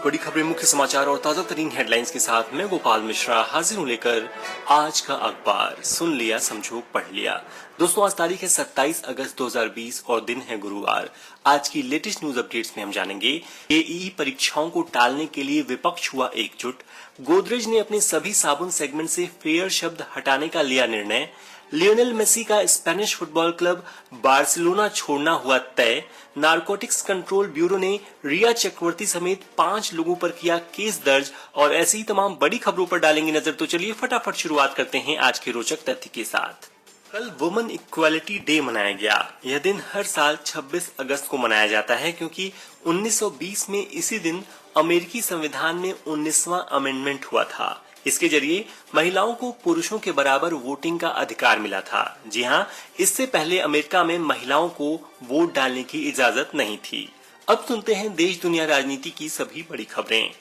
बड़ी खबरें, मुख्य समाचार और ताजा तरीन हेडलाइंस के साथ मैं गोपाल मिश्रा हाजिर हूँ लेकर आज का अखबार। सुन लिया, समझो, पढ़ लिया। दोस्तों, आज तारीख है 27 अगस्त 2020 और दिन है गुरुवार। आज की लेटेस्ट न्यूज अपडेट्स में हम जानेंगे जेईई परीक्षाओं को टालने के लिए विपक्ष हुआ एकजुट। गोदरेज ने अपने सभी साबुन सेगमेंट से फेयर शब्द हटाने का लिया निर्णय। लियोनेल मेसी का स्पेनिश फुटबॉल क्लब बार्सिलोना छोड़ना हुआ तय। नारकोटिक्स कंट्रोल ब्यूरो ने रिया चक्रवर्ती समेत 5 लोगों पर किया केस दर्ज। और ऐसी ही तमाम बड़ी खबरों पर डालेंगे नजर। तो चलिए फटाफट शुरुआत करते हैं आज के रोचक तथ्य के साथ। कल वुमेन इक्वालिटी डे मनाया गया। यह दिन हर साल 26 अगस्त को मनाया जाता है क्योंकि 1920 में इसी दिन अमेरिकी संविधान में 19वां अमेंडमेंट हुआ था। इसके जरिए महिलाओं को पुरुषों के बराबर वोटिंग का अधिकार मिला था। जी हां, इससे पहले अमेरिका में महिलाओं को वोट डालने की इजाजत नहीं थी। अब सुनते हैं देश दुनिया राजनीति की सभी बड़ी खबरें।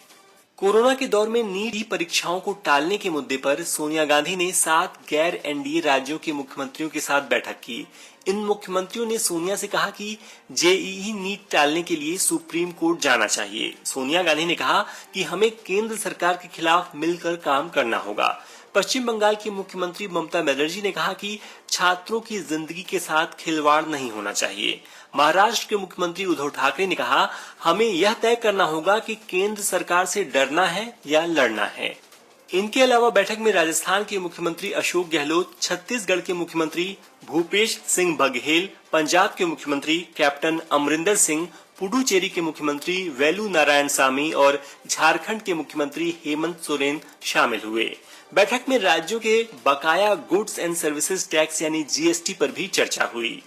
कोरोना के दौर में नीट परीक्षाओं को टालने के मुद्दे पर सोनिया गांधी ने 7 गैर एनडीए राज्यों के मुख्यमंत्रियों के साथ बैठक की। इन मुख्यमंत्रियों ने सोनिया से कहा कि जेईई नीट टालने के लिए सुप्रीम कोर्ट जाना चाहिए। सोनिया गांधी ने कहा कि हमें केंद्र सरकार के खिलाफ मिलकर काम करना होगा। पश्चिम बंगाल की मुख्यमंत्री ममता बनर्जी ने कहा कि छात्रों की जिंदगी के साथ खिलवाड़ नहीं होना चाहिए। महाराष्ट्र के मुख्यमंत्री उद्धव ठाकरे ने कहा, हमें यह तय करना होगा कि केंद्र सरकार से डरना है या लड़ना है। इनके अलावा बैठक में राजस्थान के मुख्यमंत्री अशोक गहलोत, छत्तीसगढ़ के मुख्यमंत्री भूपेश सिंह बघेल, पंजाब के मुख्यमंत्री कैप्टन अमरिंदर सिंह, पुडुचेरी के मुख्यमंत्री वेलू नारायण सामी और झारखंड के मुख्यमंत्री हेमंत सोरेन शामिल हुए। बैठक में राज्यों के बकाया गुड्स एंड सर्विसेज टैक्स यानी जीएसटी पर भी चर्चा हुई।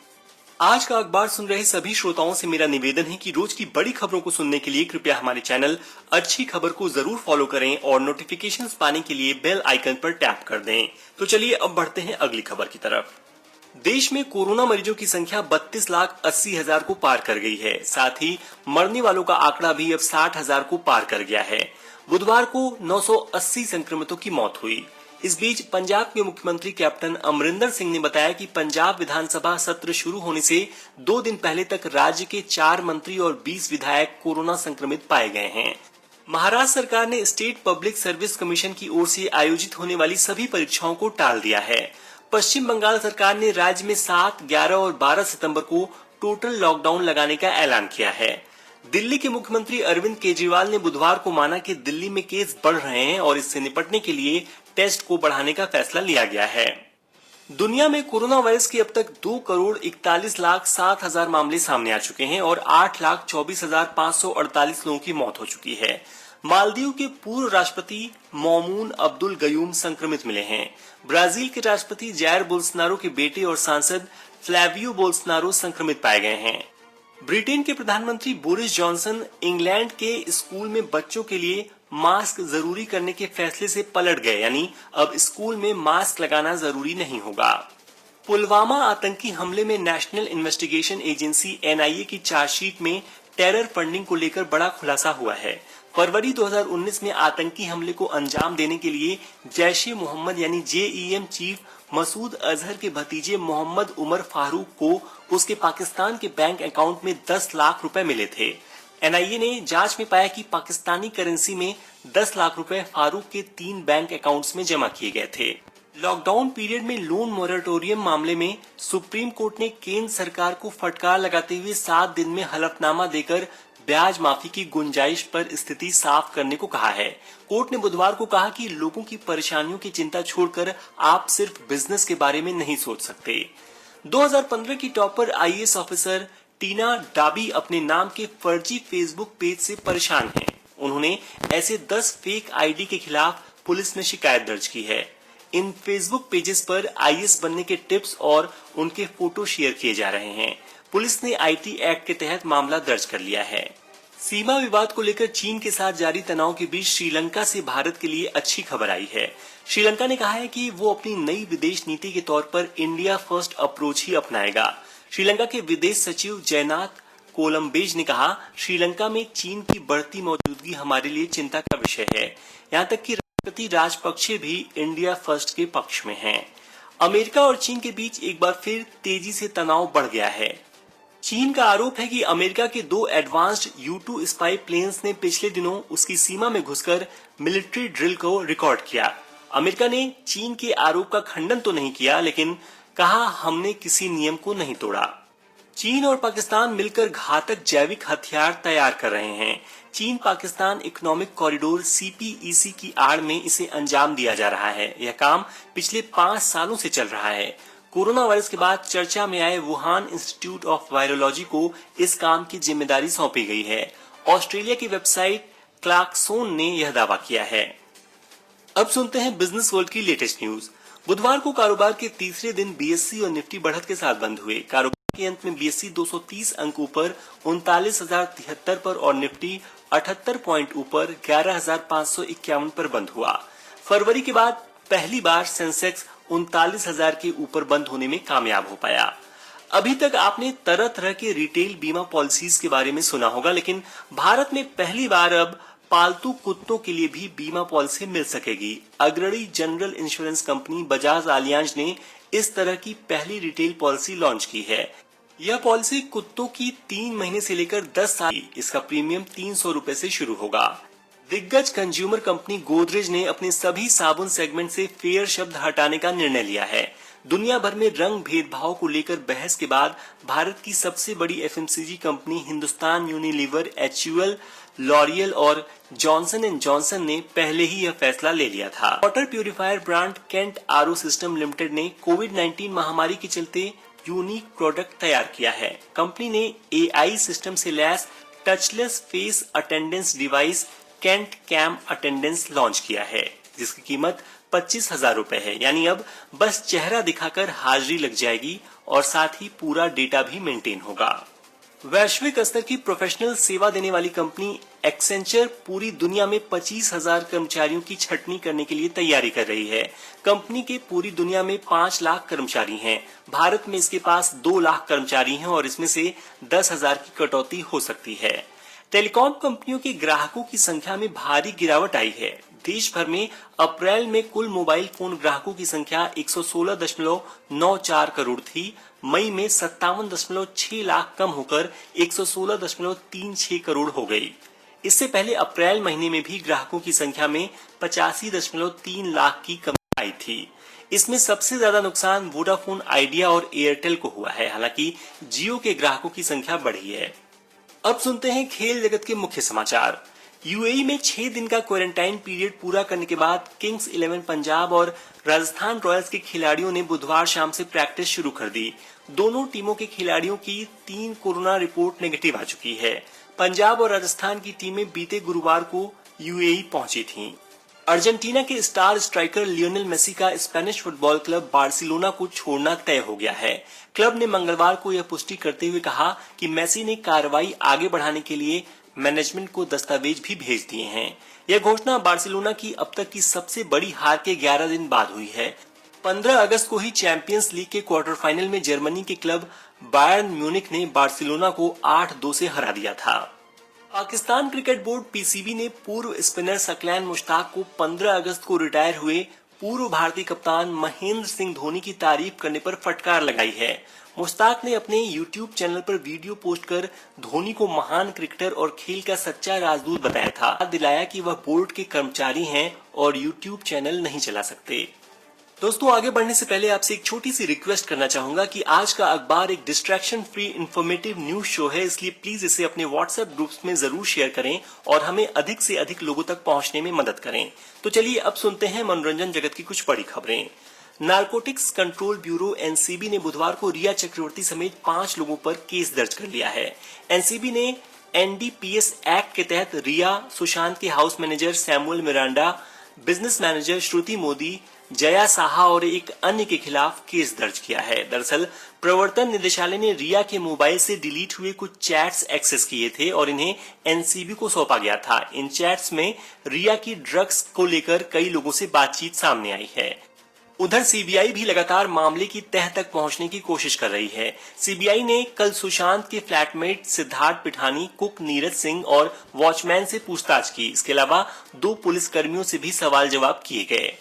आज का अखबार सुन रहे सभी श्रोताओं से मेरा निवेदन है कि रोज की बड़ी खबरों को सुनने के लिए कृपया हमारे चैनल अच्छी खबर को जरूर फॉलो करें और नोटिफिकेशंस पाने के लिए बेल आइकन पर टैप कर दें। तो चलिए अब बढ़ते हैं अगली खबर की तरफ। देश में कोरोना मरीजों की संख्या 32,80,000 को पार कर गई है। साथ ही मरने वालों का आंकड़ा भी अब 60,000 को पार कर गया है। बुधवार को 980 संक्रमितों की मौत हुई। इस बीच पंजाब के मुख्यमंत्री कैप्टन अमरिंदर सिंह ने बताया कि पंजाब विधानसभा सत्र शुरू होने से 2 दिन पहले तक राज्य के 4 मंत्री और 20 विधायक कोरोना संक्रमित पाए गए हैं। महाराष्ट्र सरकार ने स्टेट पब्लिक सर्विस कमीशन की ओर से आयोजित होने वाली सभी परीक्षाओं को टाल दिया है। पश्चिम बंगाल सरकार ने राज्य में 7, 11 और 12 सितंबर को टोटल लॉकडाउन लगाने का ऐलान किया है। दिल्ली के मुख्यमंत्री अरविंद केजरीवाल ने बुधवार को माना कि दिल्ली में केस बढ़ रहे हैं और इससे निपटने के लिए टेस्ट को बढ़ाने का फैसला लिया गया है। दुनिया में कोरोना वायरस के अब तक 2,41,07,000 मामले सामने आ चुके हैं और 8,24,548 लोगों की मौत हो चुकी है। मालदीव के पूर्व राष्ट्रपति मौमून अब्दुल गयूम संक्रमित मिले हैं। ब्राजील के राष्ट्रपति जायर बोल्सोनारो के बेटे और सांसद फ्लैवियो बोल्सोनारो संक्रमित पाए गए हैं। ब्रिटेन के प्रधानमंत्री बोरिस जॉनसन इंग्लैंड के स्कूल में बच्चों के लिए मास्क जरूरी करने के फैसले से पलट गए, यानी अब स्कूल में मास्क लगाना जरूरी नहीं होगा। पुलवामा आतंकी हमले में नेशनल इन्वेस्टिगेशन एजेंसी एनआईए की चार्जशीट में टेरर फंडिंग को लेकर बड़ा खुलासा हुआ है। फरवरी 2019 में आतंकी हमले को अंजाम देने के लिए जैश-ए-मोहम्मद यानी जेईएम चीफ मसूद अजहर के भतीजे मोहम्मद उमर फारूक को उसके पाकिस्तान के बैंक अकाउंट में 10 लाख रुपए मिले थे। एनआईए ने जांच में पाया कि पाकिस्तानी करेंसी में 10 लाख रुपए फारूक के 3 बैंक अकाउंट्स में जमा किए गए थे। लॉकडाउन पीरियड में लोन मोरेटोरियम मामले में सुप्रीम कोर्ट ने केंद्र सरकार को फटकार लगाते हुए 7 दिन में हलफनामा देकर ब्याज माफी की गुंजाइश पर स्थिति साफ करने को कहा है। कोर्ट ने बुधवार को कहा कि लोगों की परेशानियों की चिंता छोड़कर आप सिर्फ बिजनेस के बारे में नहीं सोच सकते। 2015 की टॉपर आईएएस ऑफिसर टीना डाबी अपने नाम के फर्जी फेसबुक पेज से परेशान हैं। उन्होंने ऐसे 10 फेक आईडी के खिलाफ पुलिस में शिकायत दर्ज की है। इन फेसबुक पेजेस पर आईएएस बनने के टिप्स और उनके फोटो शेयर किए जा रहे हैं। पुलिस ने आईटी एक्ट के तहत मामला दर्ज कर लिया है। सीमा विवाद को लेकर चीन के साथ जारी तनाव के बीच श्रीलंका से भारत के लिए अच्छी खबर आई है। श्रीलंका ने कहा है कि वो अपनी नई विदेश नीति के तौर पर इंडिया फर्स्ट अप्रोच ही अपनाएगा। श्रीलंका के विदेश सचिव जयनाथ कोलम्बेज ने कहा, श्रीलंका में चीन की बढ़ती मौजूदगी हमारे लिए चिंता का विषय है। यहाँ तक कि राष्ट्रपति राजपक्षे भी इंडिया फर्स्ट के पक्ष में हैं। अमेरिका और चीन के बीच एक बार फिर तेजी से तनाव बढ़ गया है। चीन का आरोप है कि अमेरिका के 2 एडवांस्ड U-2 स्पाई प्लेन्स ने पिछले दिनों उसकी सीमा में घुसकर मिलिट्री ड्रिल को रिकॉर्ड किया। अमेरिका ने चीन के आरोप का खंडन तो नहीं किया, लेकिन कहा हमने किसी नियम को नहीं तोड़ा। चीन और पाकिस्तान मिलकर घातक जैविक हथियार तैयार कर रहे हैं। चीन पाकिस्तान इकोनॉमिक कॉरिडोर CPEC की आड़ में इसे अंजाम दिया जा रहा है। यह काम पिछले 5 सालों से चल रहा है। कोरोना वायरस के बाद चर्चा में आए वुहान इंस्टीट्यूट ऑफ वायरोलॉजी को इस काम की जिम्मेदारी सौंपी गई है। ऑस्ट्रेलिया की वेबसाइट क्लार्कसोन ने यह दावा किया है। अब सुनते हैं बिजनेस वर्ल्ड की लेटेस्ट न्यूज। बुधवार को कारोबार के तीसरे दिन BSE और निफ्टी बढ़त के साथ बंद हुए। कारोबार के अंत में BSE 230 अंक ऊपर 39,073 पर और निफ्टी 78 पॉइंट ऊपर 11,551 पर बंद हुआ। फरवरी के बाद पहली बार सेंसेक्स 39,000 के ऊपर बंद होने में कामयाब हो पाया। अभी तक आपने तरह तरह के रिटेल बीमा पॉलिसीज के बारे में सुना होगा, लेकिन भारत में पहली बार अब पालतू कुत्तों के लिए भी बीमा पॉलिसी मिल सकेगी। अग्रणी general insurance company Bajaj Allianz ने इस तरह की पहली रिटेल पॉलिसी लॉन्च की है। यह पॉलिसी कुत्तों की 3 महीने से लेकर 10 साल, इसका प्रीमियम 300 रुपए से शुरू होगा। दिग्गज कंज्यूमर कंपनी गोदरेज ने अपने सभी साबुन सेगमेंट से फेयर शब्द हटाने का निर्णय लिया है। दुनिया भर में रंग भेदभाव को लेकर बहस के बाद भारत की सबसे बड़ी FMCG company Hindustan Unilever, HUL, L'Oréal और जॉनसन एंड जॉनसन ने पहले ही यह फैसला ले लिया था। Water purifier brand Kent RO system limited ने कोविड-19 महामारी के चलते यूनिक प्रोडक्ट तैयार किया है। कंपनी ने AI सिस्टम से लैस touchless face attendance device Kent cam attendance launch किया है, जिसकी कीमत 25,000 रुपए है। यानी अब बस चेहरा दिखाकर हाजिरी लग जाएगी और साथ ही पूरा डेटा भी मेंटेन होगा। वैश्विक स्तर की प्रोफेशनल सेवा देने वाली कंपनी एक्सेंचर पूरी दुनिया में 25,000 कर्मचारियों की छंटनी करने के लिए तैयारी कर रही है। कंपनी के पूरी दुनिया में 5 लाख कर्मचारी हैं। भारत में इसके पास 2 लाख कर्मचारी हैं और इसमें से 10,000 की कटौती हो सकती है। टेलीकॉम कंपनियों के ग्राहकों की संख्या में भारी गिरावट आई है। देश भर में अप्रैल में कुल मोबाइल फोन ग्राहकों की संख्या 116.94 करोड़ थी। मई में 57.6 लाख कम होकर 116.36 करोड़ हो गई। इससे पहले अप्रैल महीने में भी ग्राहकों की संख्या में 85.3 लाख की कमी आई थी। इसमें सबसे ज्यादा नुकसान वोडाफोन आइडिया और एयरटेल को हुआ है। हालांकि जियो के ग्राहकों की संख्या बढ़ी है। अब सुनते हैं खेल जगत के मुख्य समाचार। UAE में 6 दिन का क्वारंटाइन पीरियड पूरा करने के बाद किंग्स 11 पंजाब और राजस्थान रॉयल्स के खिलाड़ियों ने बुधवार शाम से प्रैक्टिस शुरू कर दी। दोनों टीमों के खिलाड़ियों की 3 कोरोना रिपोर्ट नेगेटिव आ चुकी है। पंजाब और राजस्थान की टीमें बीते गुरुवार को UAE पहुंची थीं। अर्जेंटीना के स्टार स्ट्राइकर लियोनेल मेसी का स्पेनिश फुटबॉल क्लब बार्सिलोना को छोड़ना तय हो गया है। क्लब ने मंगलवार को यह पुष्टि करते हुए कहा कि मेसी ने कार्रवाई आगे बढ़ाने के लिए मैनेजमेंट को दस्तावेज भी भेज दिए हैं। यह घोषणा बार्सिलोना की अब तक की सबसे बड़ी हार के 11 दिन बाद हुई है। 15 अगस्त को ही चैंपियंस लीग के क्वार्टर फाइनल में जर्मनी के क्लब बायर्न म्यूनिख ने बार्सिलोना को 8-2 से हरा दिया था। पाकिस्तान क्रिकेट बोर्ड PCB ने पूर्व स्पिनर सकलैन मुश्ताक को 15 अगस्त को रिटायर हुए पूर्व भारतीय कप्तान महेंद्र सिंह धोनी की तारीफ करने पर फटकार लगाई है। मुश्ताक ने अपने YouTube चैनल पर वीडियो पोस्ट कर धोनी को महान क्रिकेटर और खेल का सच्चा राजदूत बताया था। दिलाया कि वह बोर्ड के कर्मचारी हैं और YouTube चैनल नहीं चला सकते। दोस्तों, आगे बढ़ने से पहले आपसे एक छोटी सी रिक्वेस्ट करना चाहूंगा कि आज का अखबार एक distraction free informative news show है, इसलिए प्लीज इसे अपने WhatsApp ग्रुप्स में जरूर शेयर करें और हमें अधिक से अधिक लोगों तक पहुंचने में मदद करें। तो चलिए अब सुनते हैं मनोरंजन जगत की कुछ बड़ी खबरें। नारकोटिक्स कंट्रोल ब्यूरो NCB ने बुधवार को रिया चक्रवर्ती समेत 5 लोगों पर केस दर्ज कर लिया है। NCB ने NDPS एक्ट के तहत रिया, सुशांत के house manager Samuel Miranda, business manager Shruti Modi, Jaya Saha और एक अन्य के खिलाफ केस दर्ज किया है। दरअसल प्रवर्तन निदेशालय ने रिया के मोबाइल से डिलीट हुए कुछ चैट्स एक्सेस किए थे और इन्हें NCB को सौंपा गया था। इन चैट्स में रिया की ड्रग्स को लेकर कई लोगों से बातचीत सामने आई है। उधर CBI भी लगातार मामले की तह तक पहुंचने की कोशिश कर रही है। CBI ने कल सुशांत के फ्लैटमेट सिद्धार्थ पिठानी, कुक नीरज सिंह और वॉचमैन से पूछताछ की। इसके अलावा 2 पुलिसकर्मियों से भी सवाल जवाब किए गए।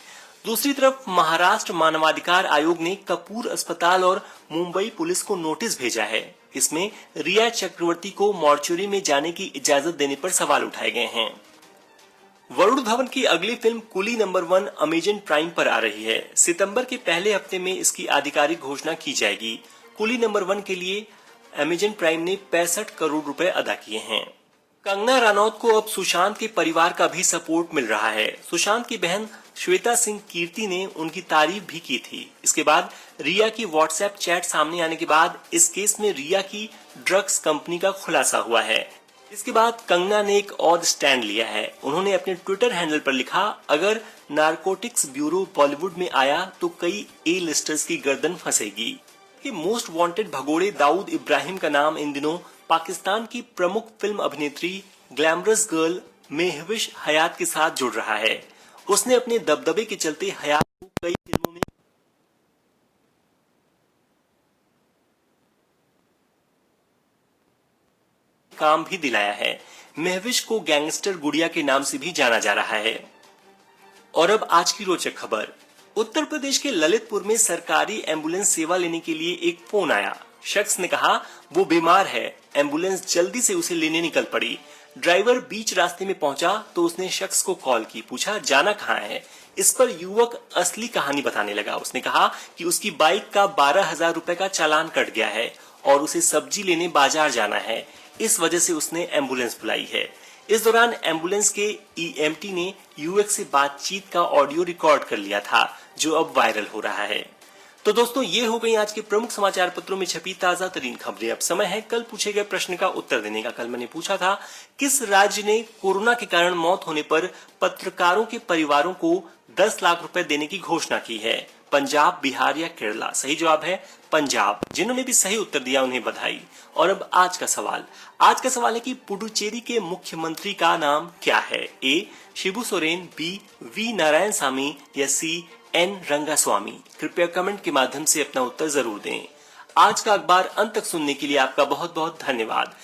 दूसरी तरफ महाराष्ट्र मानवाधिकार आयोग ने कपूर अस्पताल और मुंबई पुलिस को नोटिस भेजा है। इसमें रिया चक्रवर्ती को मॉर्चुरी में जाने की इजाजत देने पर सवाल उठाए गए हैं। वरुण धवन की अगली film coolie number 1 Amazon prime पर आ रही है। सितंबर के पहले हफ्ते में इसकी आधिकारिक घोषणा की जाएगी। कूली नंबर 1 के लिए अमेजन प्राइम ने 65 करोड़ रुपए अदा किए हैं। कंगना रनौत को अब सुशांत के परिवार का भी सपोर्ट मिल रहा है। सुशांत की बहन श्वेता सिंह कीर्ति ने उनकी तारीफ भी की थी। इसके बाद रिया की व्हाट्सएप चैट सामने आने के बाद इस केस में रिया की ड्रग्स कंपनी का खुलासा हुआ है। इसके बाद कंगना ने एक और स्टैंड लिया है। उन्होंने अपने ट्विटर हैंडल पर लिखा, अगर नारकोटिक्स ब्यूरो बॉलीवुड में आया तो कई ए लिस्टर्स की गर्दन फंसेगी। मोस्ट वांटेड भगोड़े दाऊद इब्राहिम का नाम इन दिनों पाकिस्तान की प्रमुख फिल्म अभिनेत्री ग्लैमरस गर्ल मेहविश हयात के साथ जुड़ रहा है। उसने अपने दबदबे के चलते हयात को कई फिल्मों में काम भी दिलाया है। मेहविश को गैंगस्टर गुड़िया के नाम से भी जाना जा रहा है। और अब आज की रोचक खबर। उत्तर प्रदेश के ललितपुर में सरकारी एम्बुलेंस सेवा लेने के लिए एक फोन आया। शख्स ने कहा वो बीमार है। एम्बुलेंस जल्दी से उसे लेने निकल पड़ी। ड्राइवर बीच रास्ते में पहुंचा तो उसने शख्स को कॉल की, पूछा जाना कहाँ है। इस पर युवक असली कहानी बताने लगा। उसने कहा कि उसकी बाइक का 12,000 रुपए का चालान कट गया है और उसे सब्जी लेने बाजार जाना है। इस वजह से उसने एम्बुलेंस बुलाई है। इस दौरान एम्बुलेंस के ईएमटी ने युवक से बातचीत का ऑडियो रिकॉर्ड कर लिया था, जो अब वायरल हो रहा है। तो दोस्तों, ये हो गई आज के प्रमुख समाचार पत्रों में छपी ताजा तरीन खबरें। अब समय है कल पूछे गए प्रश्न का उत्तर देने का। कल मैंने पूछा था, किस राज्य ने कोरोना के कारण मौत होने पर पत्रकारों के परिवारों को 10 लाख रुपए देने की घोषणा की है? पंजाब, बिहार या केरला? सही जवाब है पंजाब। जिन्होंने भी सही उत्तर दिया उन्हें बधाई। और अब आज का सवाल है कि पुडुचेरी के मुख्यमंत्री का नाम क्या है? ए शिबू सोरेन, बी वी नारायणसामी या सी एन रंगास्वामी? कृपया कमेंट के माध्यम से अपना उत्तर जरूर दें। आज का अखबार अंत तक सुनने के लिए आपका बहुत बहुत धन्यवाद।